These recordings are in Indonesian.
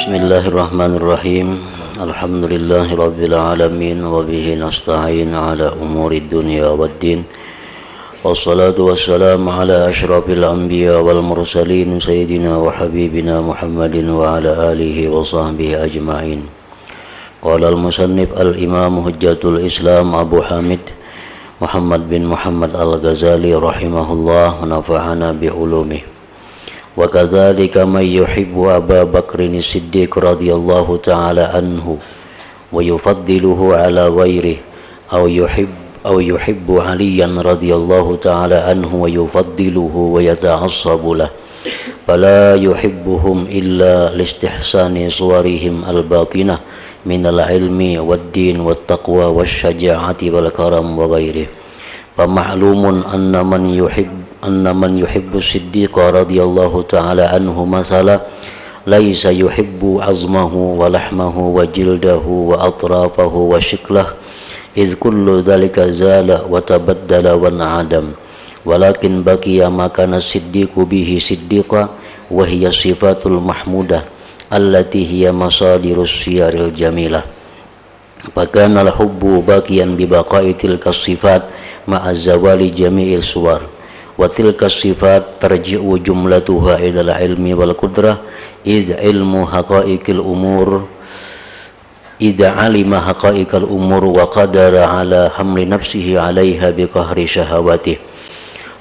Bismillahirrahmanirrahim. Alhamdulillahirabbil alamin wa bihi nasta'in ala umuri dunya waddin. Wassalatu wassalamu ala asyrafil anbiya wal mursalin sayyidina wa habibina Muhammadin wa ala alihi wa sahbihi ajma'in. Qala al-musannif al-imam hujjatul Islam Abu Hamid Muhammad bin Muhammad al-Ghazali rahimahullah wa nafa'ana bi ulumihi. Wa kadzalika man yuhibbu Aba Bakrin Siddiq radhiyallahu ta'ala anhu wa yufaddiluhu ala ghairihi aw yuhibbu Aliyan radhiyallahu ta'ala anhu wa yufaddiluhu wa yata'assabu lahu fala yuhibbuhum illa listihsani suwarihim al-batinah min al-ilmi wad-din wat-taqwa wasyaja'ati wal karam wa ghairihi. Fa ma'lumun anna man yuhibbu Siddiqa radhiyallahu ta'ala anhu masala laisa yuhibbu azmahu wa lahmahu wa jildahu wa atrafahu wa shiklah iz kullu dhalika zala wa tabaddala wa na'adam walakin baqiya makana siddiqu bihi siddiqa wa hiya sifatul mahmudah allati hiya masadirus siyaril jamilah fakana al-hubbu baqiyan bi baqa'i tilka sifat ma'a zawali jami'il suwar wa tilka sifat tarji'u jumlatuha ila al-ilmi wal qudrah idh ilmu haqa'iqil umur idha alima haqa'iqal umur wa qadara ala hamli nafsihi 'alaiha bi qahri syahawatihi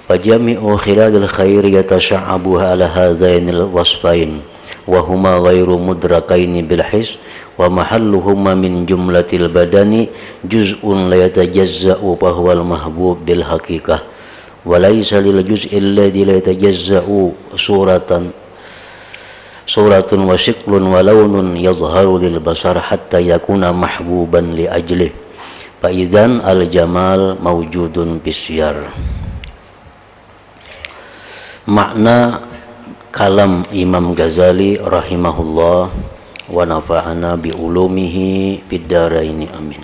fa jami'u khilalil khairi yatasha'abu ala hadzainil wasfain wa huma ghairu mudrakaini bil his wa mahalluhuma min jumlatil badani juz'un la yatajazza'u fa huwal mahbub bil haqiqah wa laysa lil juz'i alladhi la yatajazza'u suratun wa shiklun wa lawnun yazharu lil basar hatta yakuna mahbuban li ajlih fa idzan al jamal mawjudun bisyar. Makna kalam Imam Ghazali rahimahullah wa nafa'ana bi ulumihi fid dharaini amin.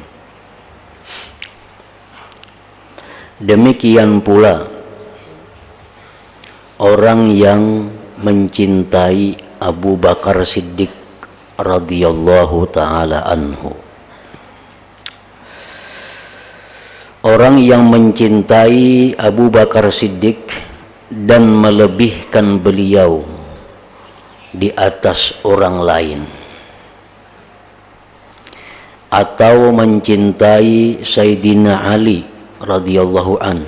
Demikian pula orang yang mencintai Abu Bakar Siddiq radhiyallahu ta'ala anhu. Orang yang mencintai Abu Bakar Siddiq dan melebihkan beliau di atas orang lain, atau mencintai Sayyidina Ali radhiyallahu an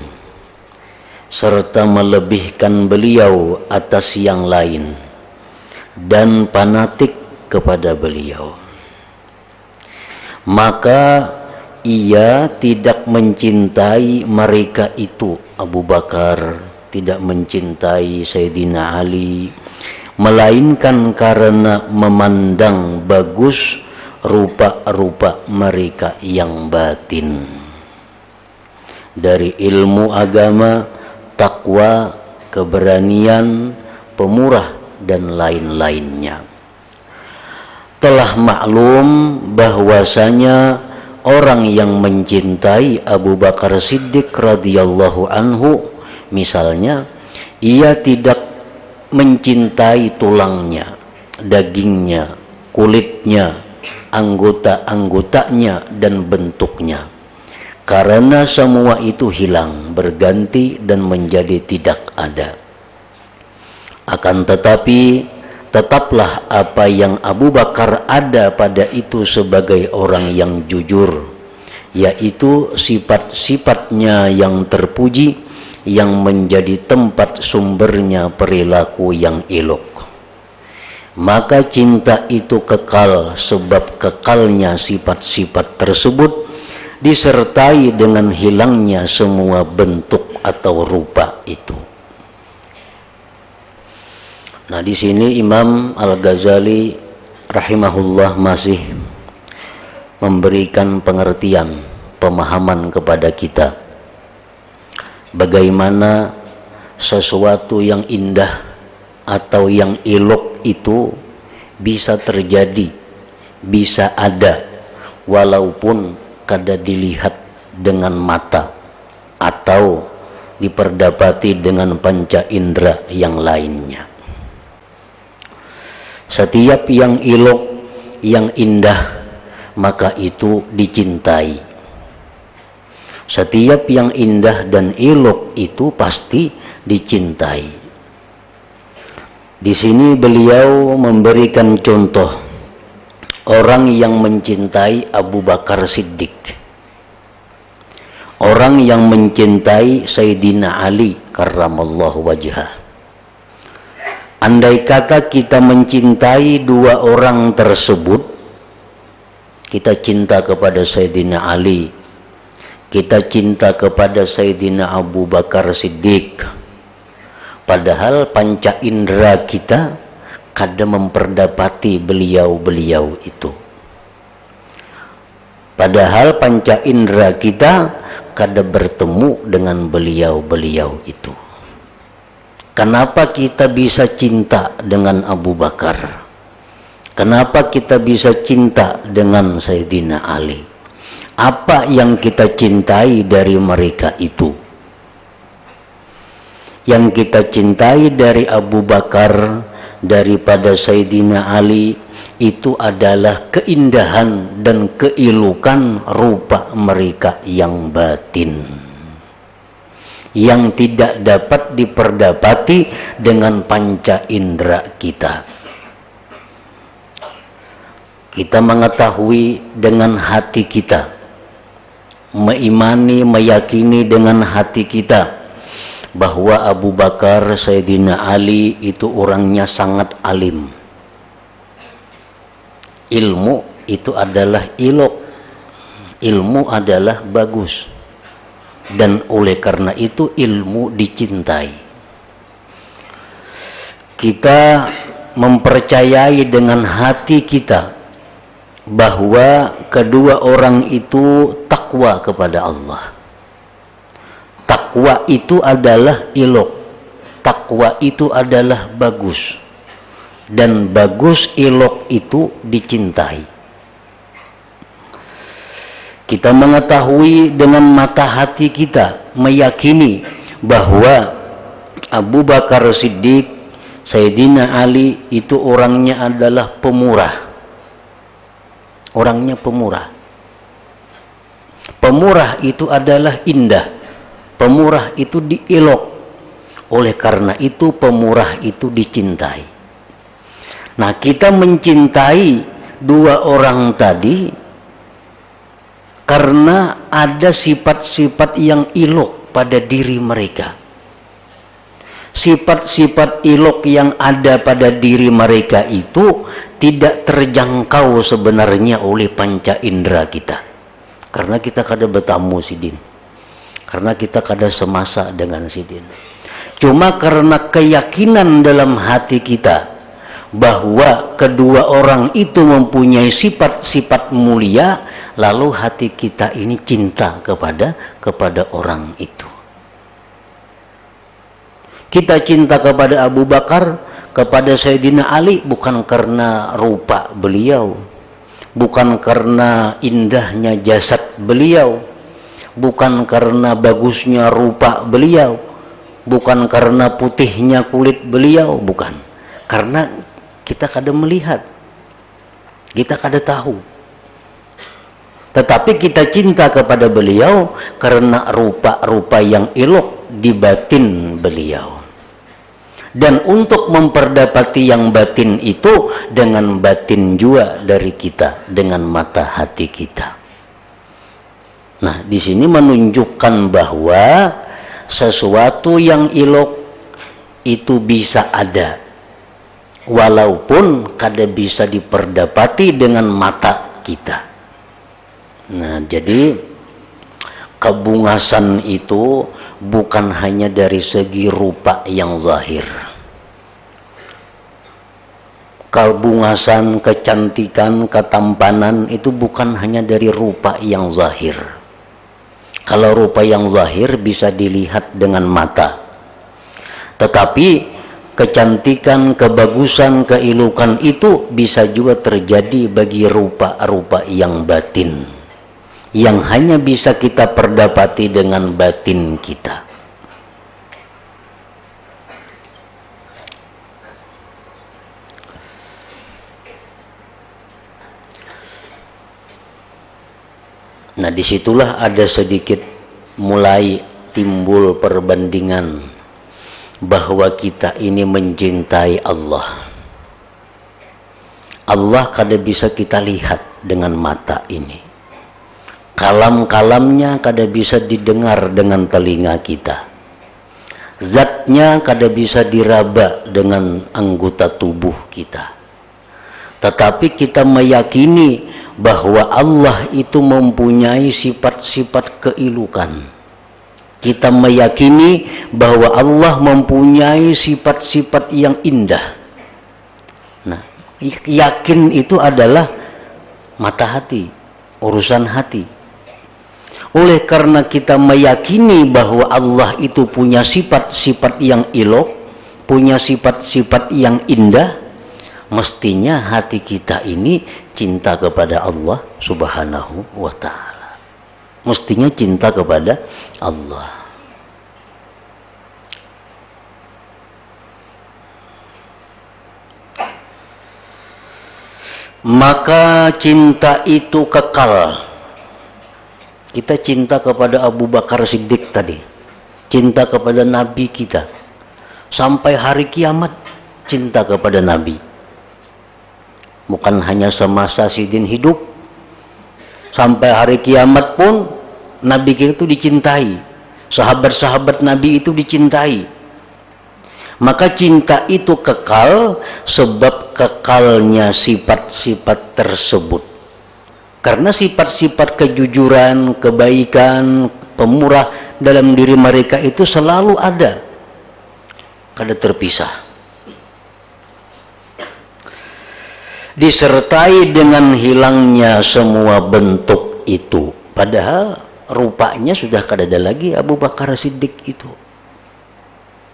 serta melebihkan beliau atas yang lain dan fanatik kepada beliau, maka ia tidak mencintai mereka itu. Abu Bakar tidak mencintai Sayyidina Ali melainkan karena memandang bagus rupa-rupa mereka yang batin dari ilmu agama, takwa, keberanian, pemurah dan lain-lainnya. Telah maklum bahwasanya orang yang mencintai Abu Bakar Siddiq radhiyallahu anhu, misalnya ia tidak mencintai tulangnya, dagingnya, kulitnya, anggota-anggotanya dan bentuknya, karena semua itu hilang, berganti dan menjadi tidak ada. Akan tetapi tetaplah apa yang Abu Bakar ada pada itu sebagai orang yang jujur, yaitu sifat-sifatnya yang terpuji yang menjadi tempat sumbernya perilaku yang elok. Maka cinta itu kekal sebab kekalnya sifat-sifat tersebut disertai dengan hilangnya semua bentuk atau rupa itu. Nah, di sini Imam Al-Ghazali rahimahullah masih memberikan pengertian, pemahaman kepada kita bagaimana sesuatu yang indah atau yang elok itu bisa terjadi, bisa ada, walaupun kada dilihat dengan mata atau diperdapati dengan panca indera yang lainnya. Setiap yang elok, yang indah, maka itu dicintai. Setiap yang indah dan elok itu pasti dicintai. Di sini beliau memberikan contoh orang yang mencintai Abu Bakar Siddiq, orang yang mencintai Sayyidina Ali karramallahu wajhah. Andai kata kita mencintai dua orang tersebut, kita cinta kepada Sayyidina Ali, kita cinta kepada Sayyidina Abu Bakar Siddiq, padahal panca indera kita kada memperdapati beliau-beliau itu. Padahal panca indera kita kada bertemu dengan beliau-beliau itu. Kenapa kita bisa cinta dengan Abu Bakar? Kenapa kita bisa cinta dengan Sayyidina Ali? Apa yang kita cintai dari mereka itu? Yang kita cintai dari Abu Bakar daripada Sayyidina Ali itu adalah keindahan dan keelokan rupa mereka yang batin, yang tidak dapat diperdapati dengan panca indera kita. Kita mengetahui dengan hati kita, meimani, meyakini dengan hati kita bahwa Abu Bakar, Sayyidina Ali itu orangnya sangat alim. Ilmu itu adalah ilok, ilmu adalah bagus, dan oleh karena itu ilmu dicintai. Kita mempercayai dengan hati kita bahwa kedua orang itu takwa kepada Allah. Takwa itu adalah ilok, takwa itu adalah bagus, dan bagus ilok itu dicintai. Kita mengetahui dengan mata hati kita, meyakini bahwa Abu Bakar Siddiq, Sayyidina Ali itu orangnya adalah pemurah. Orangnya pemurah. Pemurah itu adalah indah. Pemurah itu dielok. Oleh karena itu pemurah itu dicintai. Nah, kita mencintai dua orang tadi karena ada sifat-sifat yang elok pada diri mereka. Sifat-sifat elok yang ada pada diri mereka itu tidak terjangkau sebenarnya oleh panca indera kita. Karena kita kada bertamu sidin. Karena kita kada semasa dengan sidin. Cuma karena keyakinan dalam hati kita bahwa kedua orang itu mempunyai sifat-sifat mulia, lalu hati kita ini cinta kepada orang itu. Kita cinta kepada Abu Bakar, kepada Sayyidina Ali bukan karena rupa beliau, bukan karena indahnya jasad beliau, bukan karena bagusnya rupa beliau, bukan karena putihnya kulit beliau, bukan. Karena kita kada melihat, kita kada tahu. Tetapi kita cinta kepada beliau karena rupa-rupa yang elok di batin beliau. Dan untuk memperdapati yang batin itu dengan batin jua dari kita, dengan mata hati kita. Nah, di sini menunjukkan bahwa sesuatu yang elok itu bisa ada, walaupun kada bisa diperdapati dengan mata kita. Nah, jadi kebungasan itu bukan hanya dari segi rupa yang zahir. Kebungasan, kecantikan, ketampanan itu bukan hanya dari rupa yang zahir. Kalau rupa yang zahir bisa dilihat dengan mata. Tetapi kecantikan, kebagusan, keelokan itu bisa juga terjadi bagi rupa-rupa yang batin, yang hanya bisa kita perdapati dengan batin kita. Nah, disitulah ada sedikit mulai timbul perbandingan bahwa kita ini mencintai Allah. Allah kada bisa kita lihat dengan mata ini. Kalam-kalamnya kada bisa didengar dengan telinga kita. Zatnya kada bisa diraba dengan anggota tubuh kita. Tetapi kita meyakini bahwa Allah itu mempunyai sifat-sifat keilukan. Kita meyakini bahwa Allah mempunyai sifat-sifat yang indah. Nah, yakin itu adalah mata hati, urusan hati. Oleh karena kita meyakini bahwa Allah itu punya sifat-sifat yang elok, punya sifat-sifat yang indah, mestinya hati kita ini cinta kepada Allah Subhanahu wa ta'ala. Mestinya cinta kepada Allah. Maka cinta itu kekal. Kita cinta kepada Abu Bakar Siddiq tadi, cinta kepada Nabi kita, sampai hari kiamat cinta kepada Nabi. Bukan hanya semasa Sidin hidup, sampai hari kiamat pun Nabi kita itu dicintai, sahabat-sahabat Nabi itu dicintai. Maka cinta itu kekal sebab kekalnya sifat-sifat tersebut. Karena sifat-sifat kejujuran, kebaikan, pemurah dalam diri mereka itu selalu ada, kada terpisah. Disertai dengan hilangnya semua bentuk itu. Padahal rupanya sudah kada ada lagi Abu Bakar Siddiq itu.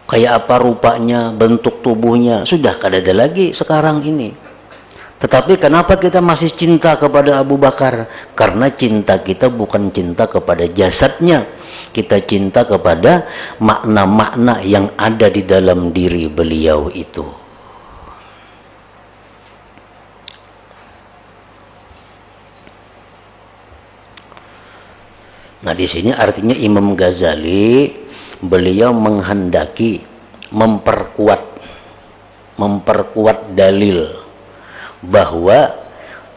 Kayak apa rupanya, bentuk tubuhnya, sudah kada ada lagi sekarang ini. Tetapi kenapa kita masih cinta kepada Abu Bakar? Karena cinta kita bukan cinta kepada jasadnya. Kita cinta kepada makna-makna yang ada di dalam diri beliau itu. Nah, di sini artinya Imam Ghazali beliau menghendaki memperkuat dalil bahwa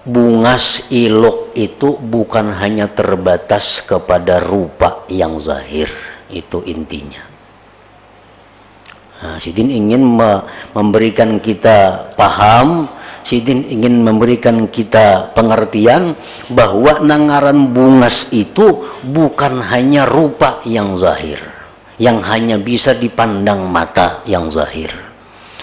bungas ilok itu bukan hanya terbatas kepada rupa yang zahir, itu intinya. Nah, Sidin ingin memberikan kita paham, Sidin ingin memberikan kita pengertian bahwa nangaran bungas itu bukan hanya rupa yang zahir, yang hanya bisa dipandang mata yang zahir.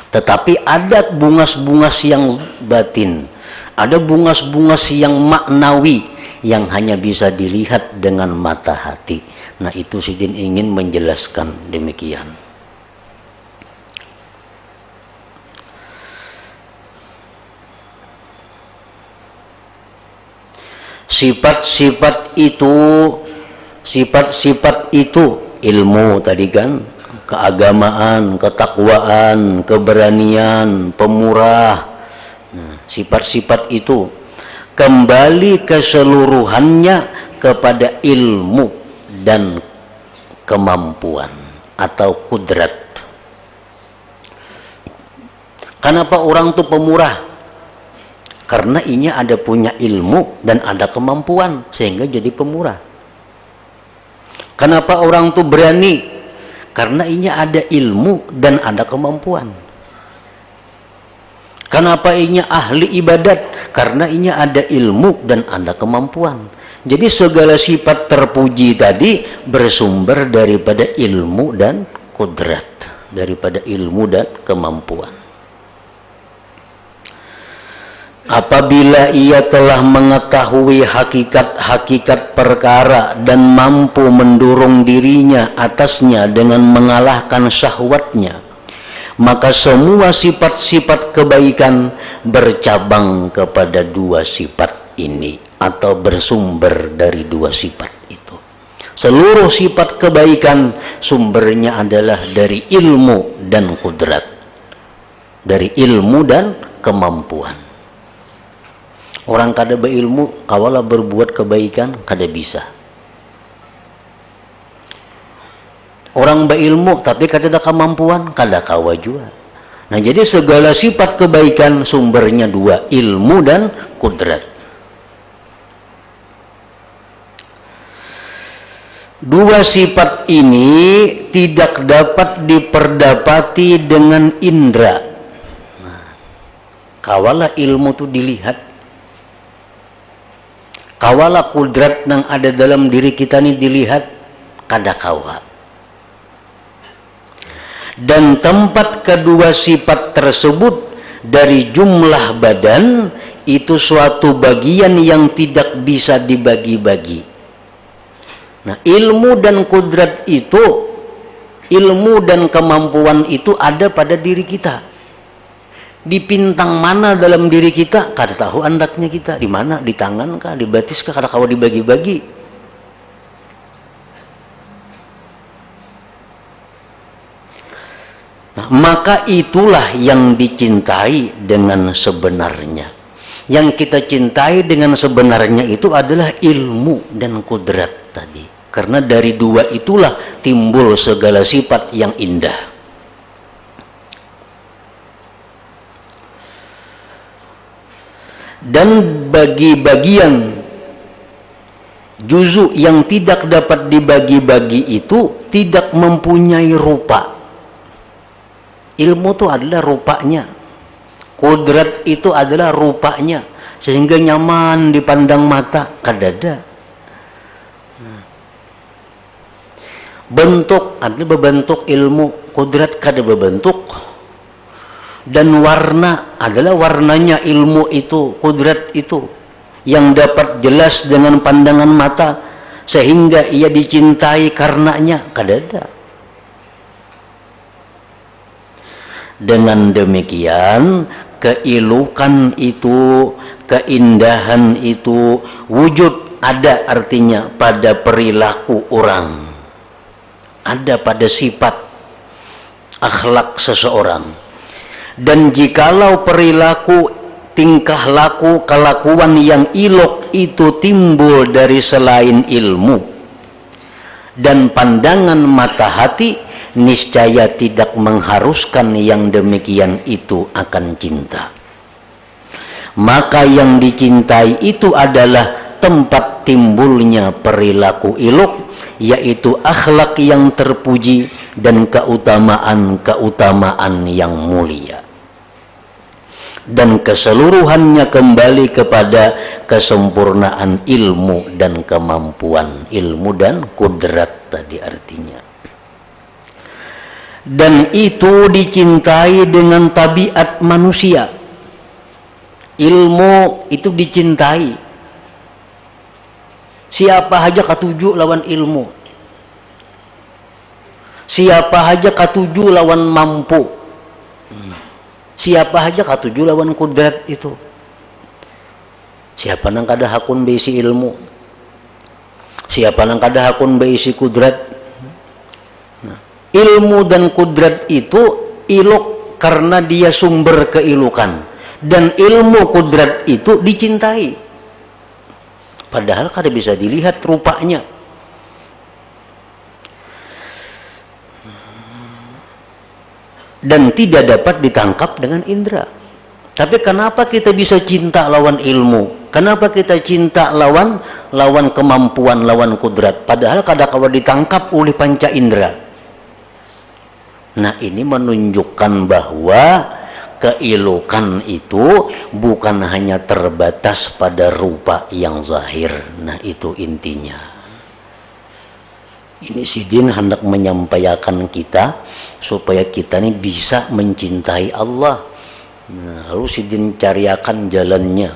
Tetapi ada bungas-bungas yang batin, ada bungas-bungas yang maknawi yang hanya bisa dilihat dengan mata hati. Nah, itu Sidin ingin menjelaskan demikian. Sifat-sifat itu ilmu tadi kan, keagamaan, ketakwaan, keberanian, pemurah. Nah, sifat-sifat itu kembali keseluruhannya kepada ilmu dan kemampuan atau kudrat. Kenapa orang itu pemurah? Karena ia ada punya ilmu dan ada kemampuan sehingga jadi pemurah. Kenapa orang itu berani? Karena ia ada ilmu dan ada kemampuan. Kenapa ia ahli ibadat? Karena ia ada ilmu dan ada kemampuan. Jadi segala sifat terpuji tadi bersumber daripada ilmu dan kudrat, daripada ilmu dan kemampuan. Apabila ia telah mengetahui hakikat-hakikat perkara dan mampu mendorong dirinya atasnya dengan mengalahkan syahwatnya, maka semua sifat-sifat kebaikan bercabang kepada dua sifat ini atau bersumber dari dua sifat itu. Seluruh sifat kebaikan sumbernya adalah dari ilmu dan kudrat, dari ilmu dan kemampuan. Orang kada beilmu kawalah berbuat kebaikan kada bisa. Orang beilmu tapi kada ada kemampuan kada kawa jua. Nah, jadi segala sifat kebaikan sumbernya dua, ilmu dan kudrat. Dua sifat ini tidak dapat diperdapati dengan indera. Nah, kawalah ilmu itu dilihat, kawalah kudrat yang ada dalam diri kita ini dilihat, kada kawa. Dan tempat kedua sifat tersebut dari jumlah badan itu suatu bagian yang tidak bisa dibagi-bagi. Nah, ilmu dan kudrat itu, ilmu dan kemampuan itu ada pada diri kita. Di pintang mana dalam diri kita kada tahu andaknya kita, di mana, di tangan kah, di batis kah, kada kawa dibagi-bagi. Nah, maka itulah yang dicintai dengan sebenarnya. Yang kita cintai dengan sebenarnya itu adalah ilmu dan kudrat tadi. Karena dari dua itulah timbul segala sifat yang indah. Dan bagi bagian juzu yang tidak dapat dibagi-bagi itu tidak mempunyai rupa. Ilmu itu adalah rupanya, kudrat itu adalah rupanya, sehingga nyaman dipandang mata, kadada. Bentuk adalah berbentuk ilmu, kudrat kada berbentuk. Dan warna adalah warnanya ilmu itu, kudrat itu, yang dapat jelas dengan pandangan mata, sehingga ia dicintai karenanya, kadada. Dengan demikian, keilukan itu, keindahan itu, wujud ada artinya pada perilaku orang. Ada pada sifat akhlak seseorang. Dan jikalau perilaku, tingkah laku, kelakuan yang ilok itu timbul dari selain ilmu dan pandangan mata hati, niscaya tidak mengharuskan yang demikian itu akan cinta. Maka yang dicintai itu adalah tempat timbulnya perilaku ilok, yaitu akhlak yang terpuji dan keutamaan-keutamaan yang mulia. Dan keseluruhannya kembali kepada kesempurnaan ilmu dan kemampuan, ilmu dan kudrat tadi artinya. Dan itu dicintai dengan tabiat manusia. Ilmu itu dicintai. Siapa saja katuju lawan ilmu. Siapa saja katuju lawan mampu. Siapa saja katuju lawan kudrat itu. Siapa nang kada hakun beisi ilmu. Siapa nang kada hakun beisi kudrat. Ilmu dan kudrat itu ilok karena dia sumber keilukan. Dan ilmu kudrat itu dicintai. Padahal kada bisa dilihat rupanya. Dan tidak dapat ditangkap dengan indera. Tapi kenapa kita bisa cinta lawan ilmu? Kenapa kita cinta lawan kemampuan, lawan kudrat? Padahal kada kawa ditangkap oleh panca indera. Nah, ini menunjukkan bahwa keilukan itu bukan hanya terbatas pada rupa yang zahir. Nah, itu intinya. Ini Sidin hendak menyampaikan kita supaya kita ini bisa mencintai Allah. Nah, lalu Sidin cariakan jalannya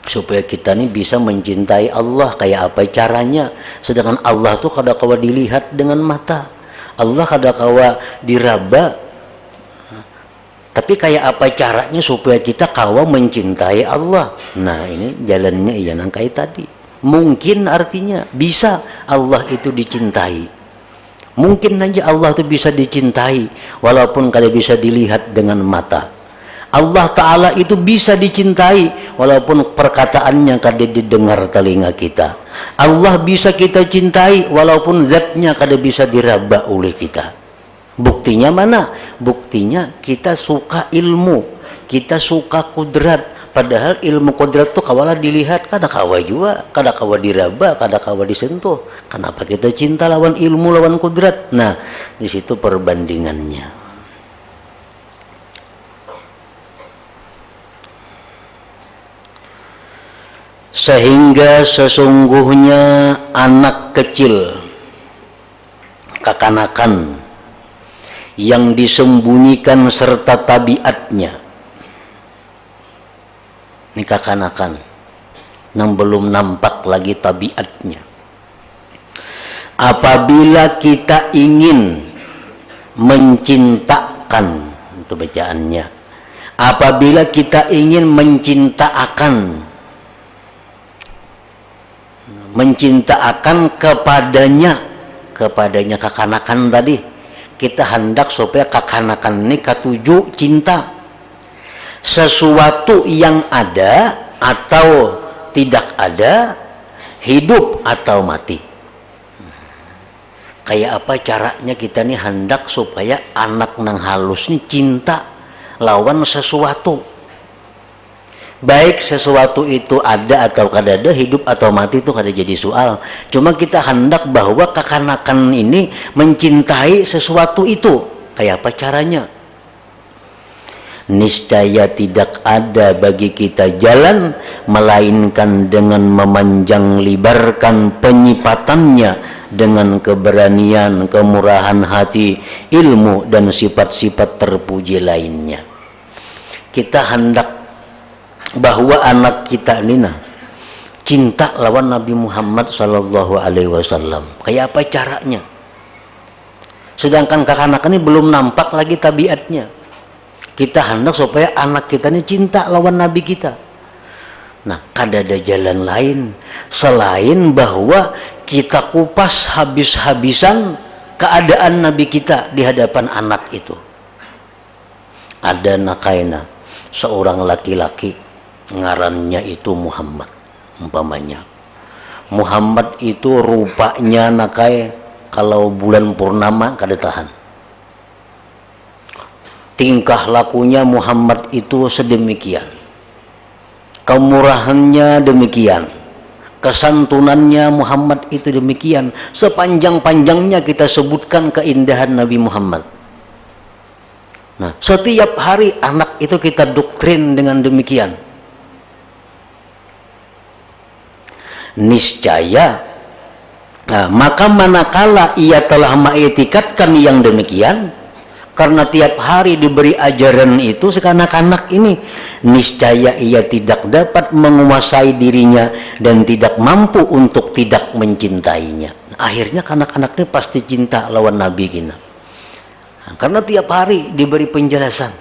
supaya kita ini bisa mencintai Allah. Kayak apa caranya? Sedangkan Allah tuh kada kawa dilihat dengan mata. Allah kada kawa diraba. Tapi kayak apa caranya supaya kita kawa mencintai Allah? Nah, ini jalannya iya nang kayak tadi. Mungkin artinya bisa Allah itu dicintai. Mungkin aja Allah itu bisa dicintai walaupun kada bisa dilihat dengan mata. Allah Ta'ala itu bisa dicintai walaupun perkataannya kada didengar telinga kita. Allah bisa kita cintai walaupun zatnya kada bisa diraba oleh kita. Buktinya mana? Buktinya kita suka ilmu, kita suka kudrat. Padahal ilmu kudrat itu kawalah dilihat, kada kawa juga, kada kawa diraba, kada kawa disentuh. Kenapa kita cinta lawan ilmu, lawan kudrat? Nah, di situ perbandingannya. Sehingga sesungguhnya anak kecil, kekanakan yang disembunyikan serta tabiatnya, ini kekanakan yang belum nampak lagi tabiatnya. Apabila kita ingin mencintakan, itu bacaannya, apabila kita ingin mencintakan kepadanya kekanakan tadi, kita hendak supaya kekanakan ini katuju cinta sesuatu yang ada atau tidak ada, hidup atau mati. Kayak apa caranya kita nih hendak supaya anak nang halus nih cinta lawan sesuatu, baik sesuatu itu ada atau kada ada, hidup atau mati itu kada jadi soal. Cuma kita hendak bahwa kekanakan ini mencintai sesuatu itu. Kayak apa caranya? Niscaya tidak ada bagi kita jalan melainkan dengan memanjang lebarkan penyipatannya dengan keberanian, kemurahan hati, ilmu dan sifat-sifat terpuji lainnya. Kita hendak bahwa anak kita ini cinta lawan Nabi Muhammad sallallahu alaihi wasallam. Kayak apa caranya? Sedangkan kekanak ini belum nampak lagi tabiatnya. Kita hendak supaya anak kita ini cinta lawan Nabi kita. Nah, kada ada jalan lain selain bahwa kita kupas habis-habisan keadaan Nabi kita di hadapan anak itu. Ada nakaina seorang laki-laki, ngarannya itu Muhammad umpamanya. Muhammad itu rupanya nakai kalau bulan purnama kada tahan. Tingkah lakunya Muhammad itu sedemikian, kemurahannya demikian, kesantunannya Muhammad itu demikian. Sepanjang-panjangnya kita sebutkan keindahan Nabi Muhammad. Nah, setiap hari anak itu kita doktrin dengan demikian. Niscaya, maka manakala ia telah mengetikatkan yang demikian, karena tiap hari diberi ajaran itu sekanak-kanak ini, niscaya ia tidak dapat menguasai dirinya dan tidak mampu untuk tidak mencintainya. Akhirnya kanak-kanak ini pasti cinta lawan Nabi kita. Karena tiap hari diberi penjelasan.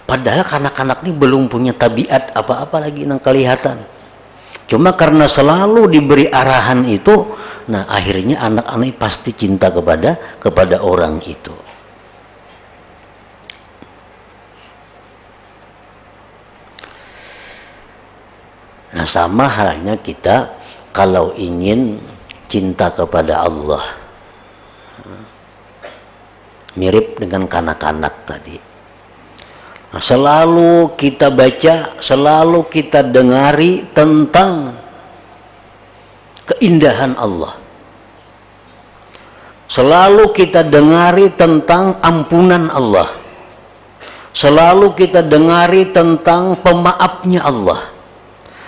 Padahal kanak-kanak ini belum punya tabiat apa-apa lagi yang kelihatan. Cuma karena selalu diberi arahan itu, nah akhirnya anak-anak pasti cinta kepada orang itu. Nah, sama halnya kita kalau ingin cinta kepada Allah. Mirip dengan kanak-kanak tadi. Nah, selalu kita baca, selalu kita dengari tentang keindahan Allah. Selalu kita dengari tentang ampunan Allah. Selalu kita dengari tentang pemaafnya Allah.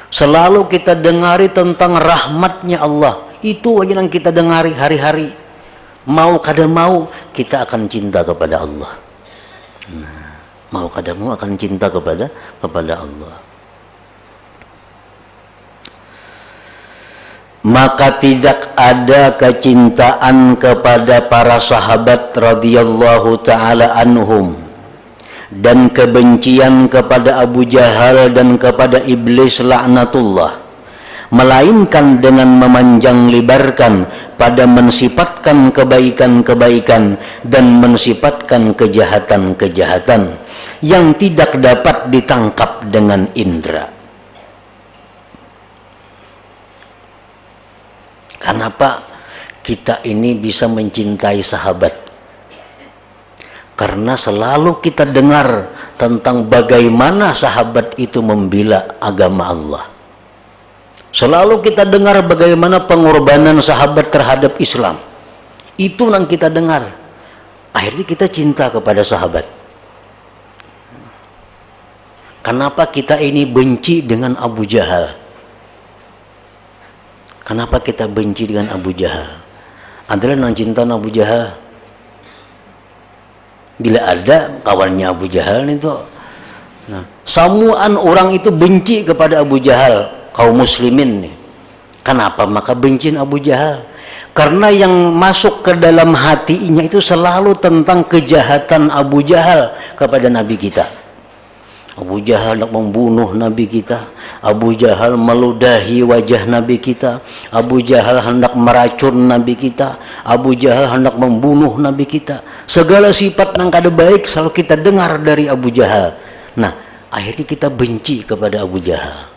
Selalu kita dengari tentang rahmatnya Allah. Itu aja yang kita dengari hari-hari. Mau kada mau, kita akan cinta kepada Allah. Nah, mau kada mau akan cinta kepada Allah. Maka tidak ada kecintaan kepada para sahabat radhiyallahu ta'ala anhum, dan kebencian kepada Abu Jahal dan kepada Iblis laknatullah, melainkan dengan memanjang lebarkan pada mensifatkan kebaikan-kebaikan dan mensifatkan kejahatan-kejahatan, yang tidak dapat ditangkap dengan indera. Kenapa kita ini bisa mencintai sahabat? Karena selalu kita dengar tentang bagaimana sahabat itu membela agama Allah. Selalu kita dengar bagaimana pengorbanan sahabat terhadap Islam. Itu yang kita dengar. Akhirnya kita cinta kepada sahabat. Kenapa kita ini benci dengan Abu Jahal? Kenapa kita benci dengan Abu Jahal? Adalah yang cinta Abu Jahal. Bila ada kawannya Abu Jahal itu, samuan orang itu benci kepada Abu Jahal, kaum muslimin. Kenapa maka benci Abu Jahal? Karena yang masuk ke dalam hatinya itu selalu tentang kejahatan Abu Jahal kepada Nabi kita. Abu Jahal hendak membunuh Nabi kita. Abu Jahal meludahi wajah Nabi kita. Abu Jahal hendak meracun Nabi kita. Abu Jahal hendak membunuh Nabi kita. Segala sifat yang kada baik selalu kita dengar dari Abu Jahal. Nah, akhirnya kita benci kepada Abu Jahal.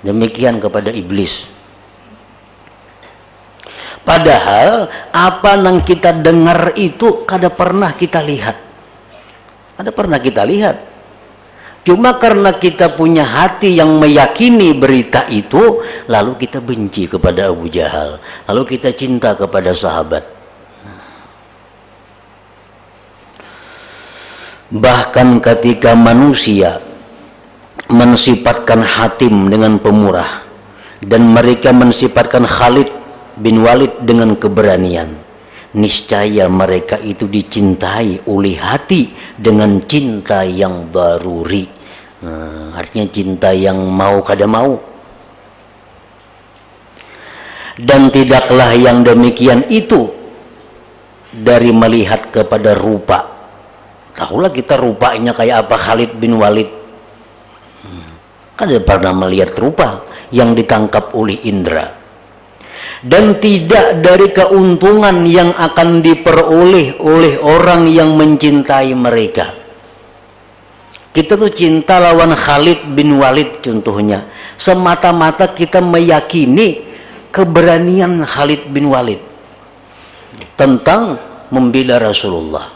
Demikian kepada iblis. Padahal apa yang kita dengar itu kada pernah kita lihat. Kada pernah kita lihat. Cuma karena kita punya hati yang meyakini berita itu, lalu kita benci kepada Abu Jahal. Lalu kita cinta kepada sahabat. Bahkan ketika manusia mensifatkan Hatim dengan pemurah, dan mereka mensifatkan Khalid bin Walid dengan keberanian, niscaya mereka itu dicintai oleh hati dengan cinta yang daruri. Artinya cinta yang mau kada mau. Dan tidaklah yang demikian itu dari melihat kepada rupa. Tahulah kita rupanya kayak apa Khalid bin Walid. Kada pernah melihat rupa yang ditangkap oleh indera. Dan tidak dari keuntungan yang akan diperoleh oleh orang yang mencintai mereka. Kita tuh cinta lawan Khalid bin Walid contohnya. Semata-mata kita meyakini keberanian Khalid bin Walid tentang membela Rasulullah.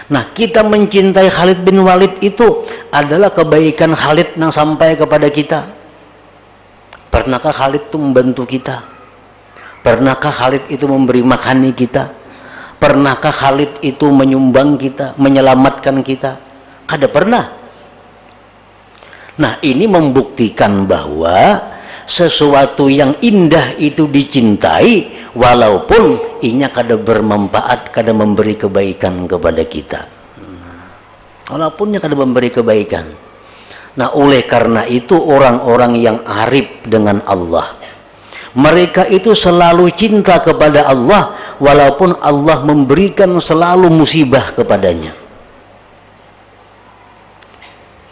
Nah, kita mencintai Khalid bin Walid itu adalah kebaikan Khalid yang sampai kepada kita. Pernahkah Khalid itu membantu kita? Pernahkah Khalid itu memberi makani kita? Pernahkah Khalid itu menyumbang kita, menyelamatkan kita? Kada pernah. Nah, ini membuktikan bahwa sesuatu yang indah itu dicintai walaupun inya kada bermanfaat, kada memberi kebaikan kepada kita. Walaupun inya kada memberi kebaikan. Nah, oleh karena itu orang-orang yang arif dengan Allah, mereka itu selalu cinta kepada Allah walaupun Allah memberikan selalu musibah kepadanya.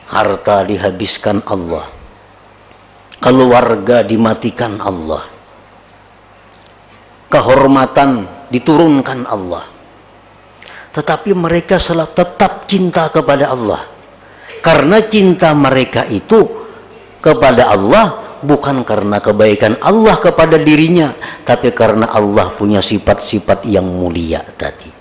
Harta dihabiskan Allah, keluarga dimatikan Allah, kehormatan diturunkan Allah, tetapi mereka selalu tetap cinta kepada Allah. Karena cinta mereka itu kepada Allah bukan karena kebaikan Allah kepada dirinya, tapi karena Allah punya sifat-sifat yang mulia tadi.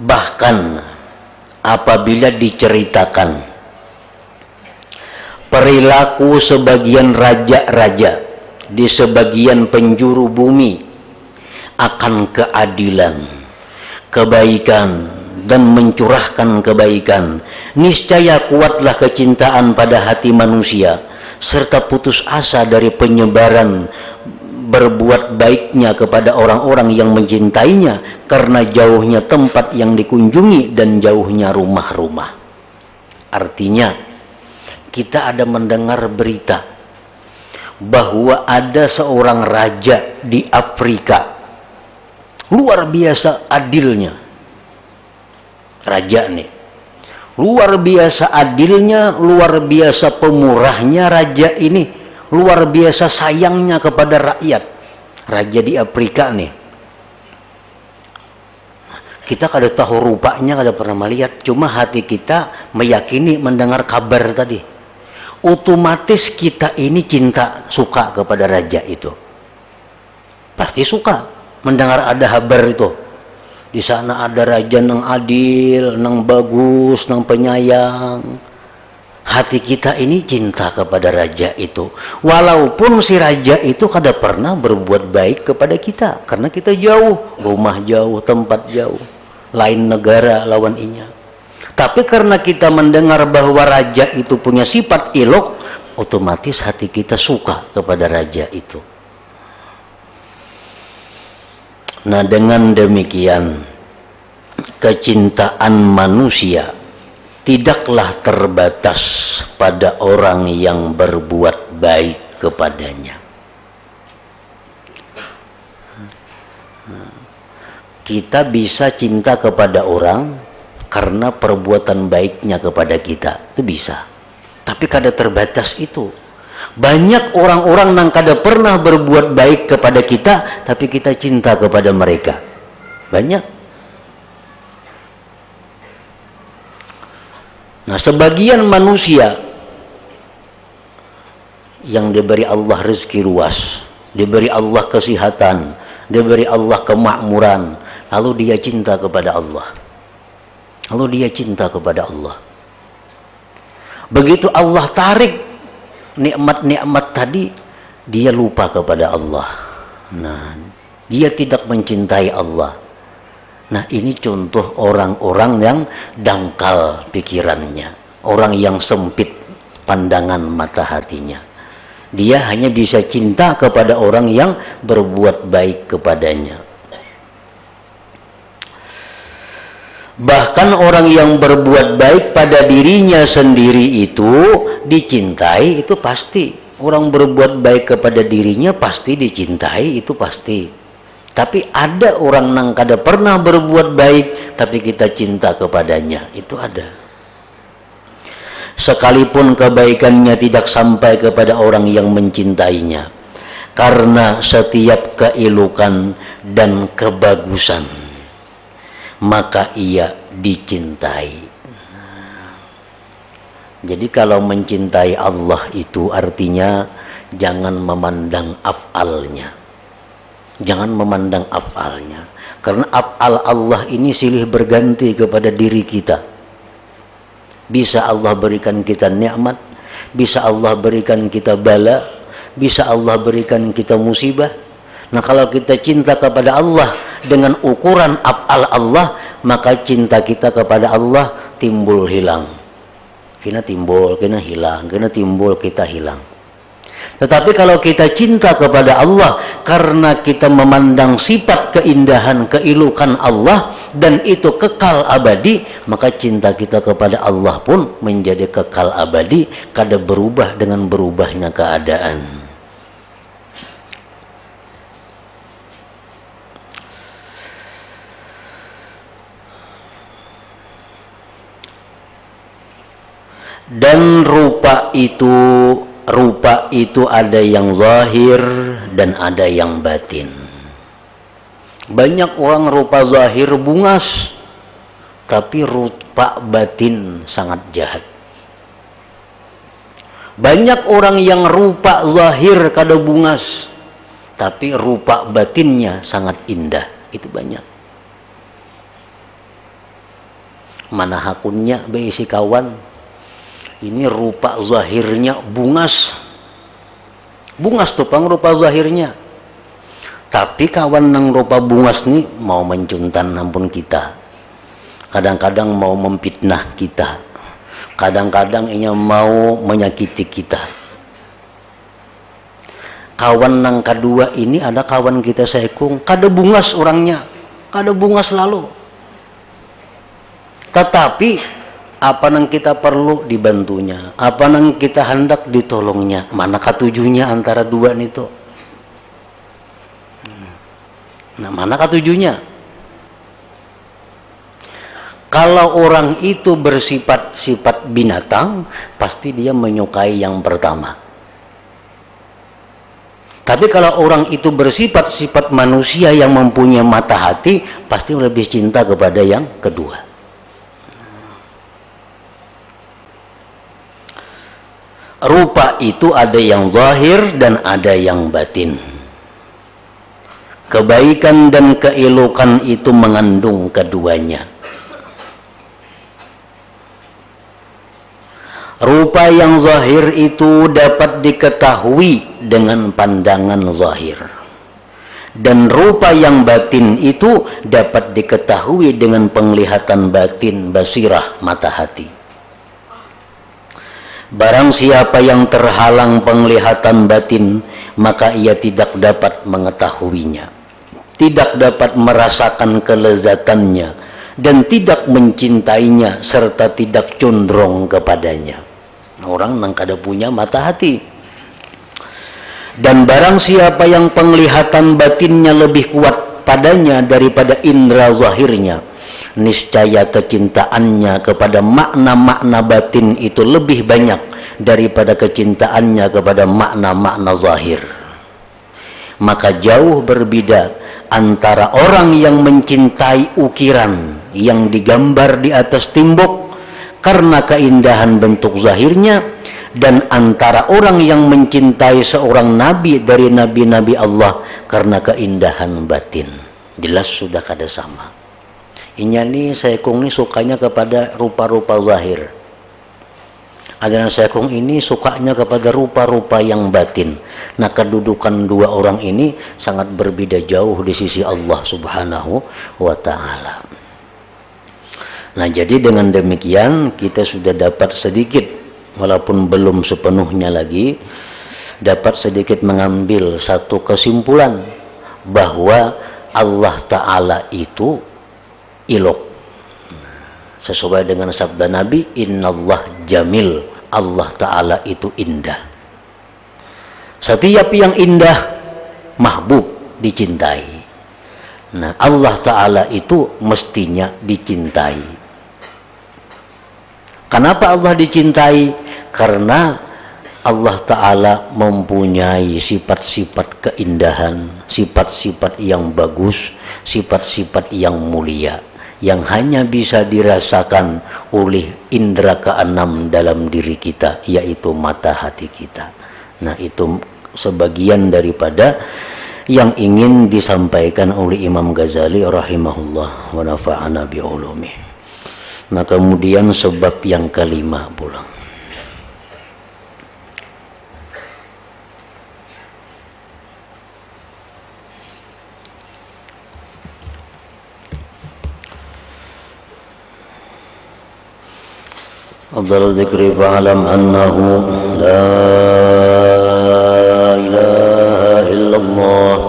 Bahkan apabila diceritakan perilaku sebagian raja-raja di sebagian penjuru bumi akan keadilan, kebaikan, dan mencurahkan kebaikan, niscaya kuatlah kecintaan pada hati manusia serta putus asa dari penyebaran berbuat baiknya kepada orang-orang yang mencintainya karena jauhnya tempat yang dikunjungi dan jauhnya rumah-rumah. Artinya kita ada mendengar berita bahwa ada seorang raja di Afrika, luar biasa adilnya raja nih, luar biasa adilnya, luar biasa pemurahnya raja ini. luar biasa sayangnya kepada rakyat. Raja di Afrika nih, kita kada tahu rupanya, kada pernah melihat, cuma hati kita meyakini mendengar kabar tadi. Otomatis kita ini cinta, suka kepada raja itu. Pasti suka mendengar ada kabar itu. Di sana ada raja nang adil, nang bagus, nang penyayang. Hati kita ini cinta kepada raja itu. Walaupun si raja itu kada pernah berbuat baik kepada kita. Karena kita jauh, rumah jauh, tempat jauh. Lain negara lawan inya. Tapi karena kita mendengar bahwa raja itu punya sifat ilok, otomatis hati kita suka kepada raja itu. Nah, dengan demikian, kecintaan manusia tidaklah terbatas pada orang yang berbuat baik kepadanya. Kita bisa cinta kepada orang karena perbuatan baiknya kepada kita, itu bisa. Tapi kada terbatas itu. Banyak orang-orang yang kada pernah berbuat baik kepada kita, tapi kita cinta kepada mereka. Banyak. Nah, sebagian manusia yang diberi Allah rezeki luas, diberi Allah kesehatan, diberi Allah kemakmuran, lalu dia cinta kepada Allah. Lalu dia cinta kepada Allah. Begitu Allah tarik nikmat-nikmat tadi, dia lupa kepada Allah. Nah, dia tidak mencintai Allah. Nah, ini contoh orang-orang yang dangkal pikirannya, orang yang sempit pandangan mata hatinya. Dia hanya bisa cinta kepada orang yang berbuat baik kepadanya. Bahkan orang yang berbuat baik pada dirinya sendiri itu dicintai, itu pasti. Orang berbuat baik kepada dirinya pasti dicintai, itu pasti. Tapi ada orang yang kada pernah berbuat baik, tapi kita cinta kepadanya. Itu ada. Sekalipun kebaikannya tidak sampai kepada orang yang mencintainya. Karena setiap keelokan dan kebagusan, maka ia dicintai. Jadi kalau mencintai Allah itu artinya jangan memandang af'alnya. Jangan memandang af'alnya. Karena af'al Allah ini silih berganti kepada diri kita. Bisa Allah berikan kita nikmat, bisa Allah berikan kita bala, bisa Allah berikan kita musibah. Nah, kalau kita cinta kepada Allah dengan ukuran af'al Allah, maka cinta kita kepada Allah timbul hilang. Kena timbul, kena hilang, kena timbul, kita hilang. Tetapi kalau kita cinta kepada Allah karena kita memandang sifat keindahan, keelokan Allah, dan itu kekal abadi, maka cinta kita kepada Allah pun menjadi kekal abadi, kada berubah dengan berubahnya keadaan. Dan rupa itu ada yang zahir dan ada yang batin. Banyak orang rupa zahir bungas, tapi rupa batin sangat jahat. Banyak orang yang rupa zahir kada bungas, tapi rupa batinnya sangat indah. Itu banyak. Mana hakunnya beisi kawan, ini rupa zahirnya bungas. Bungas tuh pang rupa zahirnya. Tapi kawan nang rupa bungas nih mau mencuntan ampun kita. Kadang-kadang mau memfitnah kita. Kadang-kadang ia mau menyakiti kita. Kawan nang kedua ini ada kawan kita sekung, kada bungas orangnya. Kada bungas lalu. Tetapi apa yang kita perlu dibantunya, apa yang kita hendak ditolongnya, mana ketujuhnya antara dua itu. Nah, mana ketujuhnya? Kalau orang itu bersifat-sifat binatang, pasti dia menyukai yang pertama. Tapi kalau orang itu bersifat-sifat manusia yang mempunyai mata hati, pasti lebih cinta kepada yang kedua. Rupa itu ada yang zahir dan ada yang batin. Kebaikan dan keelokan itu mengandung keduanya. Rupa yang zahir itu dapat diketahui dengan pandangan zahir. Dan rupa yang batin itu dapat diketahui dengan penglihatan batin, basirah, mata hati. Barang siapa yang terhalang penglihatan batin, maka ia tidak dapat mengetahuinya, tidak dapat merasakan kelezatannya, dan tidak mencintainya, serta tidak condong kepadanya. Orang yang kada punya mata hati. Dan barang siapa yang penglihatan batinnya lebih kuat padanya daripada indera zahirnya, niscaya kecintaannya kepada makna-makna batin itu lebih banyak daripada kecintaannya kepada makna-makna zahir. Maka jauh berbeda antara orang yang mencintai ukiran yang digambar di atas tembok karena keindahan bentuk zahirnya, dan antara orang yang mencintai seorang nabi dari nabi-nabi Allah karena keindahan batin. Jelas sudah kada sama. Inya ni Saekung ni sukanya kepada rupa-rupa zahir. Ada yang Saekung ini sukanya kepada rupa-rupa yang batin. Nah, kedudukan dua orang ini sangat berbeda jauh di sisi Allah Subhanahu wa ta'ala. Nah, jadi dengan demikian kita sudah dapat sedikit, walaupun belum sepenuhnya lagi, dapat sedikit mengambil satu kesimpulan bahwa Allah Ta'ala itu ilok. Sesuai dengan sabda Nabi, Innallah jamil, Allah Ta'ala itu indah. Setiap yang indah mahbub, dicintai. Nah, Allah Ta'ala itu mestinya dicintai. Kenapa Allah dicintai? Karena Allah Ta'ala mempunyai sifat-sifat keindahan, sifat-sifat yang bagus, sifat-sifat yang mulia, yang hanya bisa dirasakan oleh indera keenam dalam diri kita, yaitu mata hati kita. Nah, itu sebagian daripada yang ingin disampaikan oleh Imam Ghazali rahimahullah wa nafa'ana bi'ulumih. Nah, kemudian sebab yang kelima pula. Afdal dzikri fa'alam annahu la ilaha illallah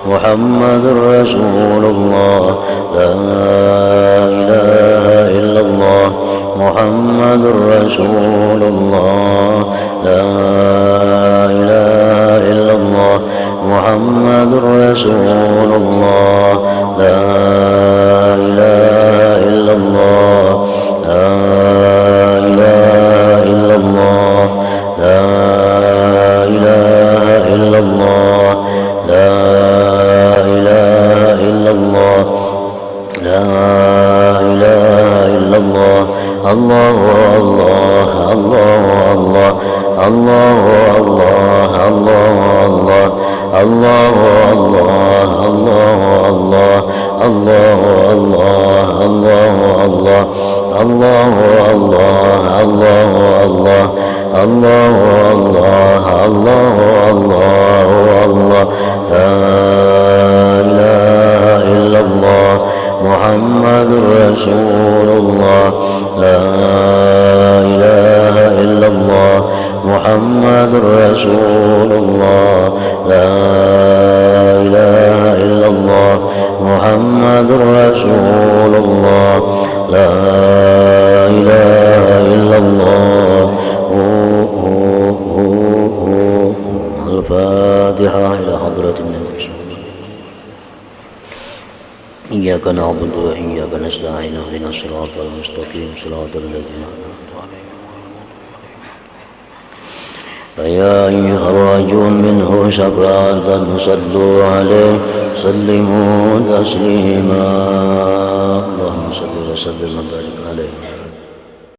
Muhammadur Rasulullah, la ilaha illallah Muhammadur Rasulullah, la ilaha illallah Muhammadur Rasulullah, la ilaha illallah, la ilaha illallah, la ilaha illallah, la ilaha illallah, la ilaha illallah, Allahu Allah, Allahu Allah, Allahu Allah, Allahu Allah, Allahu Allah, Allahu Allah, Allahu Allah, Allahu Allah, Allahu Allah, Allahu Allah, Allahu Allah, la ilaha illallah Muhammadur Rasulullah, la ilaha illallah Muhammadur Rasulullah, la ilaha illallah Muhammadur Rasulullah, la ilaha illallah. Al-Fatihah ila hadratin Nabi. Iyyaka na'budu wa iyyaka nasta'in, ihdinas siratal mustaqim, siratal ladzina an'amta 'alaihim. فيا أيها الراجون منه شفاعة صلوا عليه سلموا تسليما اللهم صل وسلم وبارك عليه.